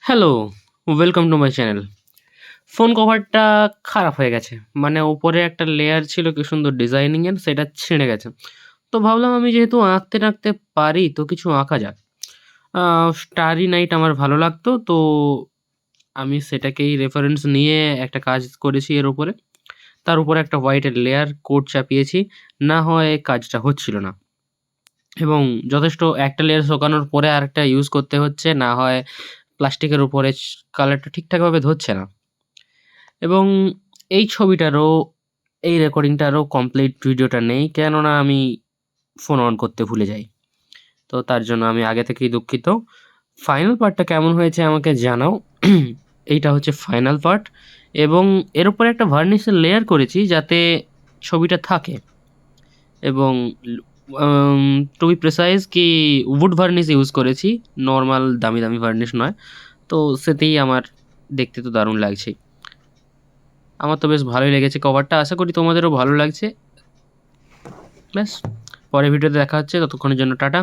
Hello, welcome to my channel. Phone কভারটা খারাপ হয়ে গেছে। মানে ওপরে একটা লেয়ার ছিল কি সুন্দর ডিজাইনিং এর সেটা ছিঁড়ে গেছে। তো ভাবলাম আমি যেহেতু আঁকতে পারি তো কিছু আঁকা যাক। আ স্টারি নাইট আমার ভালো লাগতো তো আমি সেটাকেই রেফারেন্স নিয়ে একটা কাজ করেছি এর উপরে। তার উপরে একটা হোয়াইটের লেয়ার কোট চাপিয়েছি। না হয় কাজটা হচ্ছিল না। এবং যথেষ্ট একটা লেয়ার শোকানোর পরে আরেকটা ইউজ করতে হচ্ছে। না হয় প্লাস্টিকের উপরে কালারটা ঠিকঠাকভাবে ধরছে না। এবং এই ছবিটারও এই রেকর্ডিংটারও কমপ্লিট ভিডিওটা নেই। কেননা আমি ফোন অন করতে ভুলে যাই। তো তার জন্য আমি আগে থেকেই দুঃখিত। ফাইনাল পার্টটা কেমন হয়েছে আমাকে জানাও। এইটা হচ্ছে ফাইনাল পার্ট এবং এর উপরে একটা ভার্নিশের লেয়ার করেছি যাতে ছবিটা থাকে এবং লু আম টু বি প্রিসাইজ কি উড ভার্নিশ ইউজ করেছি। নরমাল দামি ভার্নিশ নয়। তো সেতেই আমার দেখতে তো দারুণ লাগছেই। আমার তো বেশ ভালোই লেগেছে কভারটা। আশা করি তোমাদেরও ভালো লাগছে। ব্যাস, পরের ভিডিওতে দেখা হচ্ছে। ততক্ষণের জন্য টাটা।